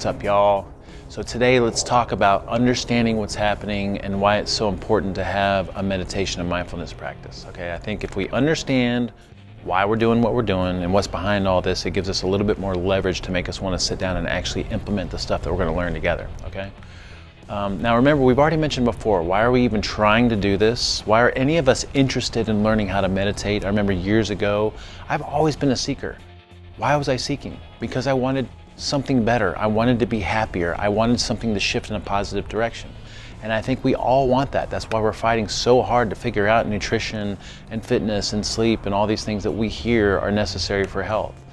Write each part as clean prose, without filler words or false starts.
What's up, y'all? So today let's talk about understanding what's happening and why it's so important to have a meditation and mindfulness practice. Okay, I think if we understand why we're doing what we're doing and what's behind all this, it gives us a little bit more leverage to make us want to sit down and actually implement the stuff that we're going to learn together. Okay. Now remember, we've already mentioned before, why are we even trying to do this? Why are any of us interested in learning how to meditate? I remember years ago, I've always been a seeker. Why was I seeking? Because I wanted something better. I wanted to be happier. I wanted something to shift in a positive direction. And I think we all want that. That's why we're fighting so hard to figure out nutrition and fitness and sleep and all these things that we hear are necessary for health.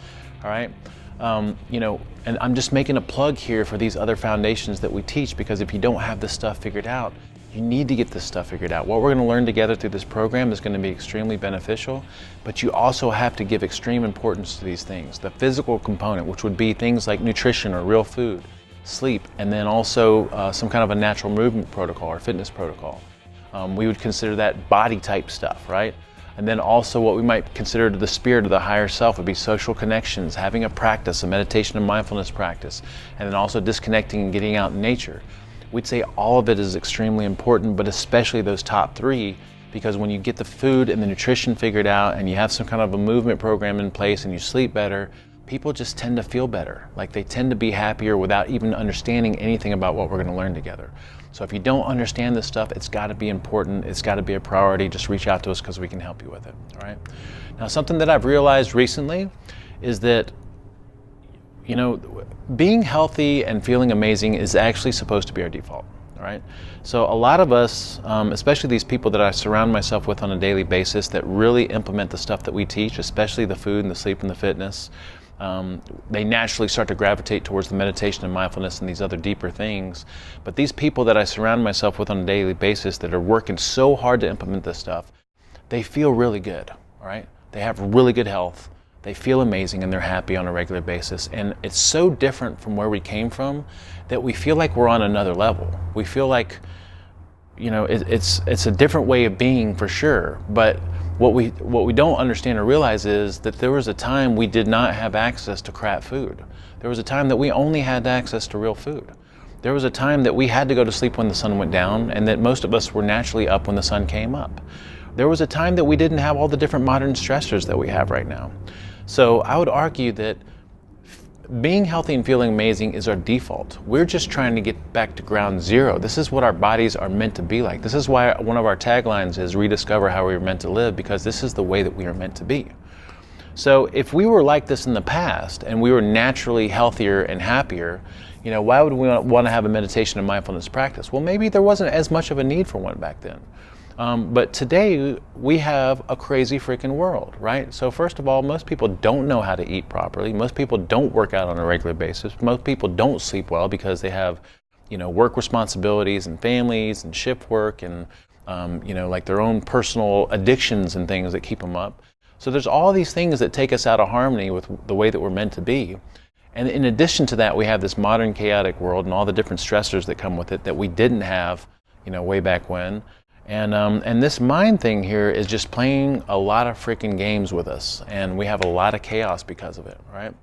All right. And I'm just making a plug here for these other foundations that we teach, because if you don't have this stuff figured out, you need to get this stuff figured out. What we're going to learn together through this program is going to be extremely beneficial, but you also have to give extreme importance to these things. The physical component, which would be things like nutrition or real food, sleep, and then also some kind of a natural movement protocol or fitness protocol. We would consider that body type stuff, right? And then also what we might consider the spirit of the higher self would be social connections, having a practice, a meditation and mindfulness practice, and then also disconnecting and getting out in nature. We'd say all of it is extremely important, but especially those top three, because when you get the food and the nutrition figured out and you have some kind of a movement program in place and you sleep better, people just tend to feel better. Like they tend to be happier without even understanding anything about what we're going to learn together. So if you don't understand this stuff, it's got to be important. It's got to be a priority. Just reach out to us because we can help you with it. All right. Now, something that I've realized recently is that, being healthy and feeling amazing is actually supposed to be our default. All right. So a lot of us, especially these people that I surround myself with on a daily basis that really implement the stuff that we teach, especially the food and the sleep and the fitness, they naturally start to gravitate towards the meditation and mindfulness and these other deeper things. But these people that I surround myself with on a daily basis that are working so hard to implement this stuff, they feel really good, all right? They have really good health. They feel amazing and they're happy on a regular basis. And it's so different from where we came from that we feel like we're on another level. We feel like, it's a different way of being for sure. But what we don't understand or realize is that there was a time we did not have access to crap food. There was a time that we only had access to real food. There was a time that we had to go to sleep when the sun went down, and that most of us were naturally up when the sun came up. There was a time that we didn't have all the different modern stressors that we have right now. So I would argue that being healthy and feeling amazing is our default. We're just trying to get back to ground zero. This is what our bodies are meant to be like. This is why one of our taglines is rediscover how we were meant to live, because this is the way that we are meant to be. So if we were like this in the past and we were naturally healthier and happier, why would we want to have a meditation and mindfulness practice? Well, maybe there wasn't as much of a need for one back then. But today we have a crazy freaking world, right? So first of all, most people don't know how to eat properly. Most people don't work out on a regular basis. Most people don't sleep well because they have, work responsibilities and families and shift work and, like their own personal addictions and things that keep them up. So there's all these things that take us out of harmony with the way that we're meant to be. And in addition to that, we have this modern chaotic world and all the different stressors that come with it that we didn't have, way back when. And this mind thing here is just playing a lot of freaking games with us, and we have a lot of chaos because of it, right?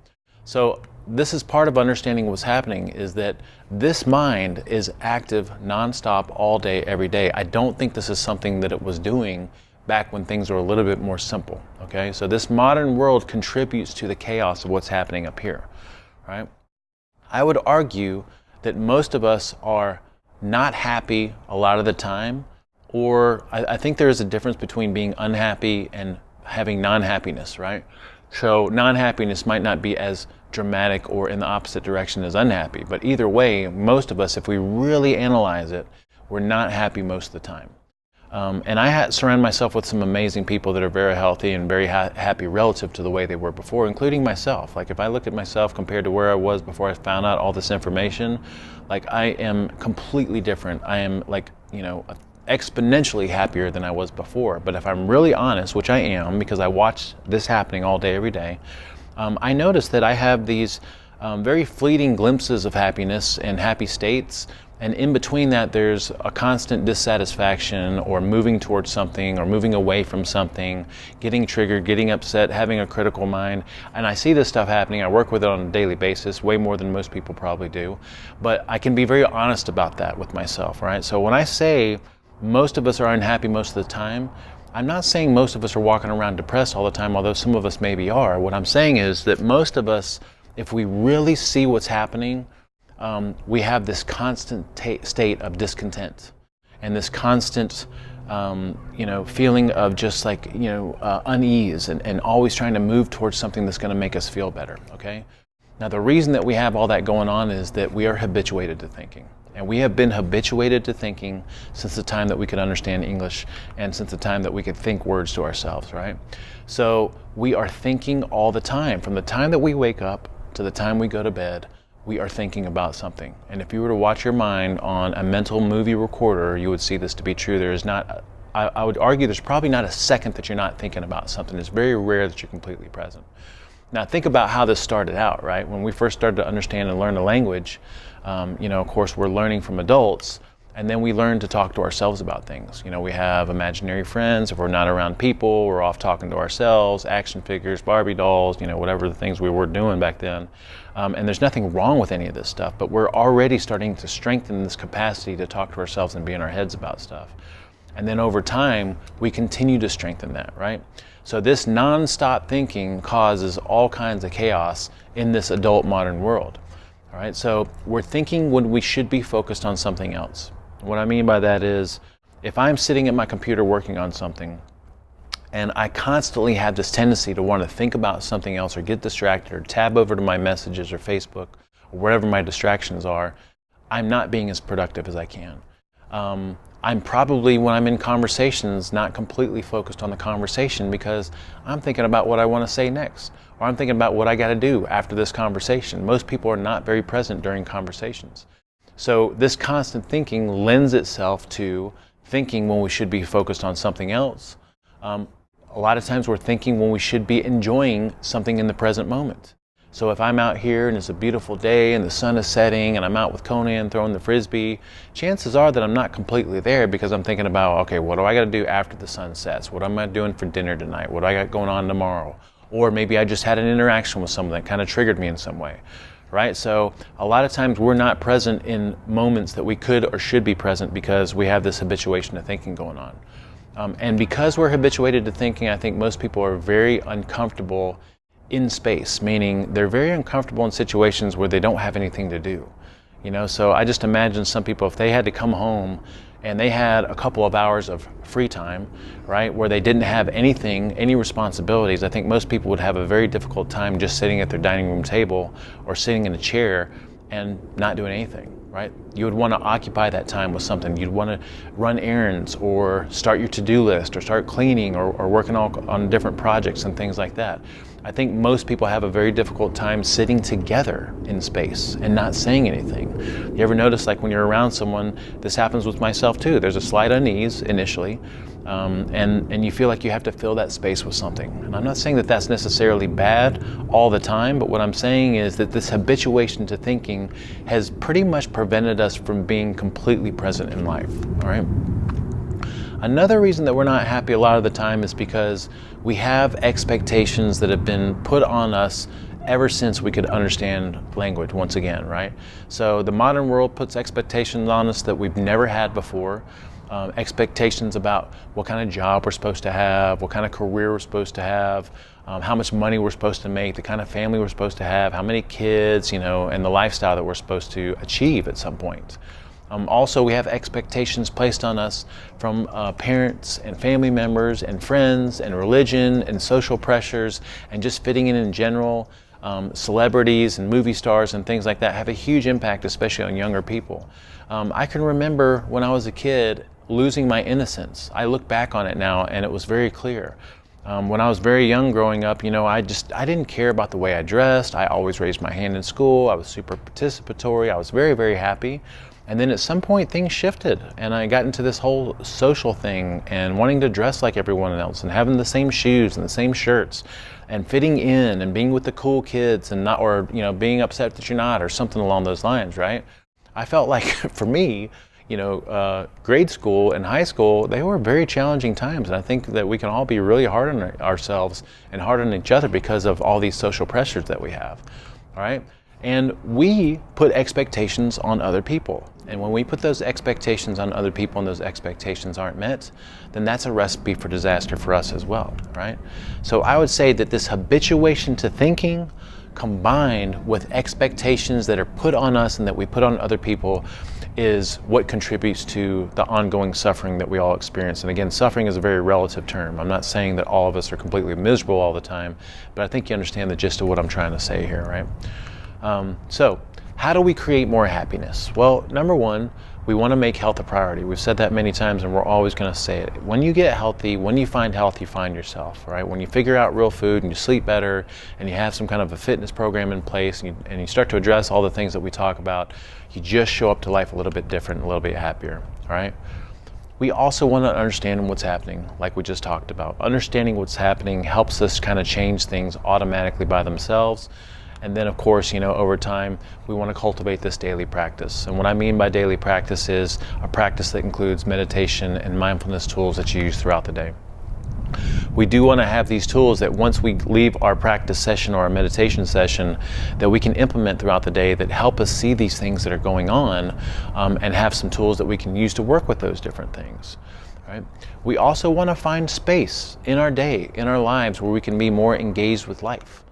So this is part of understanding what's happening, is that this mind is active nonstop all day, every day. I don't think this is something that it was doing back when things were a little bit more simple, okay? So this modern world contributes to the chaos of what's happening up here, right? I would argue that most of us are not happy a lot of the time, or I think there is a difference between being unhappy and having non-happiness, right? So non-happiness might not be as dramatic or in the opposite direction as unhappy, but either way, most of us, if we really analyze it, we're not happy most of the time. And I surround myself with some amazing people that are very healthy and very happy relative to the way they were before, including myself. Like if I look at myself compared to where I was before I found out all this information, like I am completely different. I am like, exponentially happier than I was before. But if I'm really honest, which I am because I watch this happening all day, every day, I notice that I have these very fleeting glimpses of happiness and happy states And in between that, there's a constant dissatisfaction or moving towards something or moving away from something, getting triggered, getting upset, having a critical mind. And I see this stuff happening. I work with it on a daily basis, way more than most people probably do. But I can be very honest about that with myself, right? So when I say most of us are unhappy most of the time, I'm not saying most of us are walking around depressed all the time, although some of us maybe are. What I'm saying is that most of us, if we really see what's happening, we have this constant state of discontent and this constant feeling of just like unease and always trying to move towards something that's going to make us feel better. Okay, now the reason that we have all that going on is that we are habituated to thinking, and we have been habituated to thinking since the time that we could understand English and since the time that we could think words to ourselves, right? So we are thinking all the time, from the time that we wake up to the time we go to bed. We are thinking about something. And if you were to watch your mind on a mental movie recorder, you would see this to be true. There is not, I would argue there's probably not a second that you're not thinking about something. It's very rare that you're completely present. Now think about how this started out, right? When we first started to understand and learn the language, of course we're learning from adults, and then we learn to talk to ourselves about things. We have imaginary friends. If we're not around people, we're off talking to ourselves, action figures, Barbie dolls, whatever the things we were doing back then. And there's nothing wrong with any of this stuff, but we're already starting to strengthen this capacity to talk to ourselves and be in our heads about stuff. And then over time, we continue to strengthen that, right? So this non-stop thinking causes all kinds of chaos in this adult modern world. All right, so we're thinking when we should be focused on something else. What I mean by that is, if I'm sitting at my computer working on something, and I constantly have this tendency to want to think about something else or get distracted or tab over to my messages or Facebook or wherever my distractions are, I'm not being as productive as I can. I'm probably, when I'm in conversations, not completely focused on the conversation because I'm thinking about what I want to say next, or I'm thinking about what I got to do after this conversation. Most people are not very present during conversations. So this constant thinking lends itself to thinking when we should be focused on something else. A lot of times we're thinking when we should be enjoying something in the present moment. So if I'm out here and it's a beautiful day and the sun is setting and I'm out with Conan throwing the frisbee, chances are that I'm not completely there because I'm thinking about, okay, what do I got to do after the sun sets? What am I doing for dinner tonight? What do I got going on tomorrow? Or maybe I just had an interaction with someone that kind of triggered me in some way. Right? So a lot of times we're not present in moments that we could or should be present because we have this habituation of thinking going on. And because we're habituated to thinking, I think most people are very uncomfortable in space, meaning they're very uncomfortable in situations where they don't have anything to do. So I just imagine some people, if they had to come home and they had a couple of hours of free time, right, where they didn't have any responsibilities, I think most people would have a very difficult time just sitting at their dining room table or sitting in a chair and not doing anything, right? You would want to occupy that time with something. You'd want to run errands or start your to-do list or start cleaning or working on different projects and things like that. I think most people have a very difficult time sitting together in space and not saying anything. You ever notice, like when you're around someone, this happens with myself too, there's a slight unease initially, and you feel like you have to fill that space with something. And I'm not saying that that's necessarily bad all the time, but what I'm saying is that this habituation to thinking has pretty much prevented us from being completely present in life, all right? Another reason that we're not happy a lot of the time is because we have expectations that have been put on us ever since we could understand language once again, right? So the modern world puts expectations on us that we've never had before. Expectations about what kind of job we're supposed to have, what kind of career we're supposed to have, how much money we're supposed to make, the kind of family we're supposed to have, how many kids, and the lifestyle that we're supposed to achieve at some point. Also, we have expectations placed on us from parents and family members and friends and religion and social pressures and just fitting in general. Celebrities and movie stars and things like that have a huge impact, especially on younger people. I can remember when I was a kid losing my innocence. I look back on it now and it was very clear. When I was very young growing up, I didn't care about the way I dressed. I always raised my hand in school. I was super participatory. I was very, very happy. And then at some point things shifted and I got into this whole social thing and wanting to dress like everyone else and having the same shoes and the same shirts and fitting in and being with the cool kids and not, or being upset that you're not, or something along those lines, right? I felt like for me, grade school and high school, they were very challenging times. And I think that we can all be really hard on ourselves and hard on each other because of all these social pressures that we have, all right? And we put expectations on other people. And when we put those expectations on other people and those expectations aren't met, then that's a recipe for disaster for us as well, right? So I would say that this habituation to thinking combined with expectations that are put on us and that we put on other people is what contributes to the ongoing suffering that we all experience. And again, suffering is a very relative term. I'm not saying that all of us are completely miserable all the time, but I think you understand the gist of what I'm trying to say here, right? So how do we create more happiness? Well, number one, we want to make health a priority. We've said that many times and we're always going to say it. When you get healthy, when you find health, you find yourself, right? When you figure out real food and you sleep better and you have some kind of a fitness program in place and you start to address all the things that we talk about, you just show up to life a little bit different, a little bit happier, all right? We also want to understand what's happening, like we just talked about. Understanding what's happening helps us kind of change things automatically by themselves. And then, of course, over time, we want to cultivate this daily practice. And what I mean by daily practice is a practice that includes meditation and mindfulness tools that you use throughout the day. We do want to have these tools that once we leave our practice session or our meditation session, that we can implement throughout the day that help us see these things that are going on and have some tools that we can use to work with those different things. Right? We also want to find space in our day, in our lives, where we can be more engaged with life.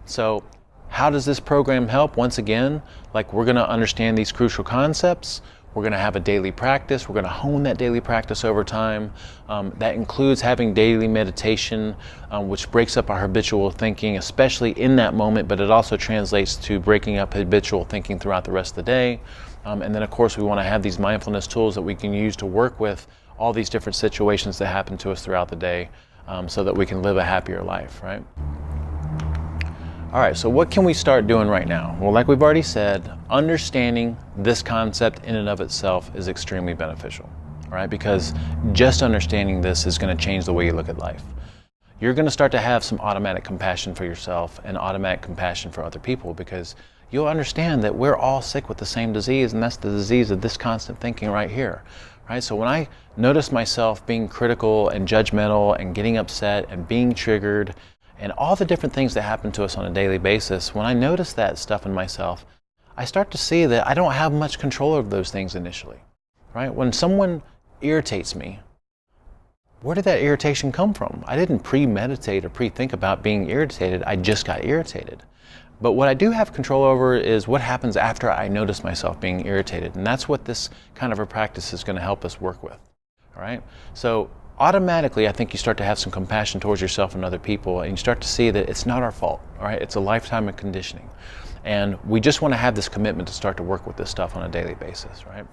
So how does this program help? Once again, like we're going to understand these crucial concepts. We're going to have a daily practice. We're going to hone that daily practice over time. That includes having daily meditation, which breaks up our habitual thinking, especially in that moment, but it also translates to breaking up habitual thinking throughout the rest of the day. And then, of course, we want to have these mindfulness tools that we can use to work with all these different situations that happen to us throughout the day so that we can live a happier life, right? All right, so what can we start doing right now? Well, like we've already said, understanding this concept in and of itself is extremely beneficial, right? Because just understanding this is going to change the way you look at life. You're going to start to have some automatic compassion for yourself and automatic compassion for other people because you'll understand that we're all sick with the same disease, and that's the disease of this constant thinking right here, right? So when I notice myself being critical and judgmental and getting upset and being triggered and all the different things that happen to us on a daily basis, when I notice that stuff in myself, I start to see that I don't have much control over those things initially, right? When someone irritates me, where did that irritation come from? I didn't premeditate or pre-think about being irritated, I just got irritated. But what I do have control over is what happens after I notice myself being irritated, and that's what this kind of a practice is going to help us work with, all right? So automatically, I think you start to have some compassion towards yourself and other people, and you start to see that it's not our fault, all right? It's a lifetime of conditioning. And we just want to have this commitment to start to work with this stuff on a daily basis, right?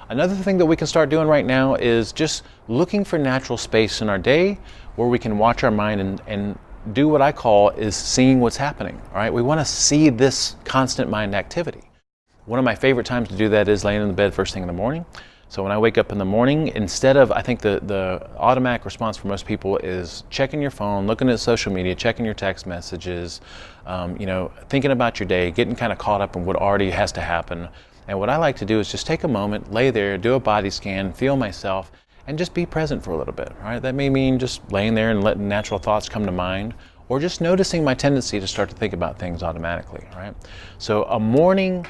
Another thing that we can start doing right now is just looking for natural space in our day where we can watch our mind and do what I call is seeing what's happening, all right? We want to see this constant mind activity. One of my favorite times to do that is laying in the bed first thing in the morning. So when I wake up in the morning, instead of, I think the automatic response for most people is checking your phone, looking at social media, checking your text messages, thinking about your day, getting kind of caught up in what already has to happen. And what I like to do is just take a moment, lay there, do a body scan, feel myself, and just be present for a little bit, right? That may mean just laying there and letting natural thoughts come to mind, or just noticing my tendency to start to think about things automatically, right? So a morning,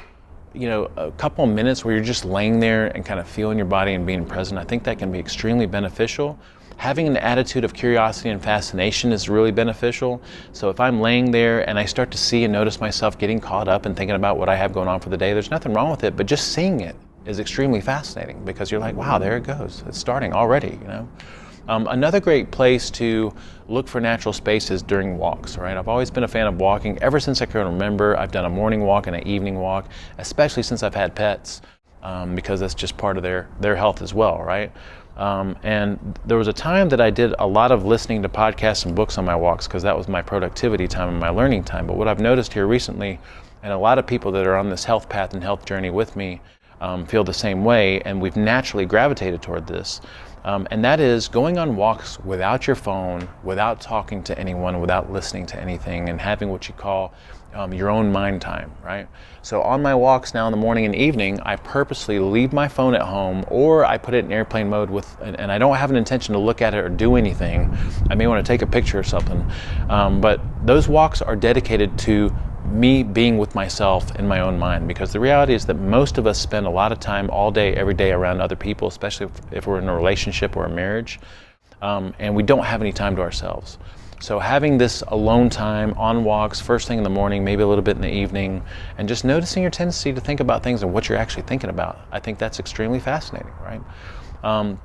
a couple of minutes where you're just laying there and kind of feeling your body and being present, I think that can be extremely beneficial. Having an attitude of curiosity and fascination is really beneficial. So if I'm laying there and I start to see and notice myself getting caught up and thinking about what I have going on for the day, there's nothing wrong with it, but just seeing it is extremely fascinating because you're like, wow, there it goes. It's starting already, Another great place to look for natural space is during walks, right? I've always been a fan of walking. Ever since I can remember, I've done a morning walk and an evening walk, especially since I've had pets, because that's just part of their health as well, right? And there was a time that I did a lot of listening to podcasts and books on my walks because that was my productivity time and my learning time. But what I've noticed here recently, and a lot of people that are on this health path and health journey with me feel the same way, and we've naturally gravitated toward this, And that is going on walks without your phone, without talking to anyone, without listening to anything, and having what you call your own mind time, right? So on my walks now in the morning and evening, I purposely leave my phone at home, or I put it in airplane mode and I don't have an intention to look at it or do anything. I may want to take a picture or something, but those walks are dedicated to me being with myself in my own mind, because the reality is that most of us spend a lot of time all day, every day around other people, especially if we're in a relationship or a marriage, and we don't have any time to ourselves. So having this alone time on walks, first thing in the morning, maybe a little bit in the evening, and just noticing your tendency to think about things and what you're actually thinking about, I think that's extremely fascinating, right?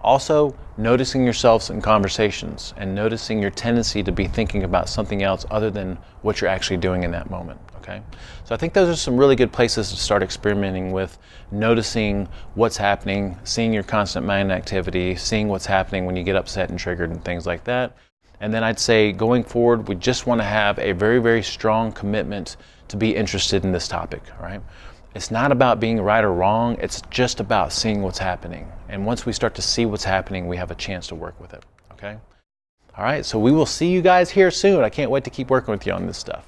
Also, noticing yourselves in conversations and noticing your tendency to be thinking about something else other than what you're actually doing in that moment, okay? So I think those are some really good places to start experimenting with, noticing what's happening, seeing your constant mind activity, seeing what's happening when you get upset and triggered and things like that. And then I'd say going forward, we just want to have a very, very strong commitment to be interested in this topic, right? It's not about being right or wrong, it's just about seeing what's happening. And once we start to see what's happening, we have a chance to work with it, okay? All right, so we will see you guys here soon. I can't wait to keep working with you on this stuff.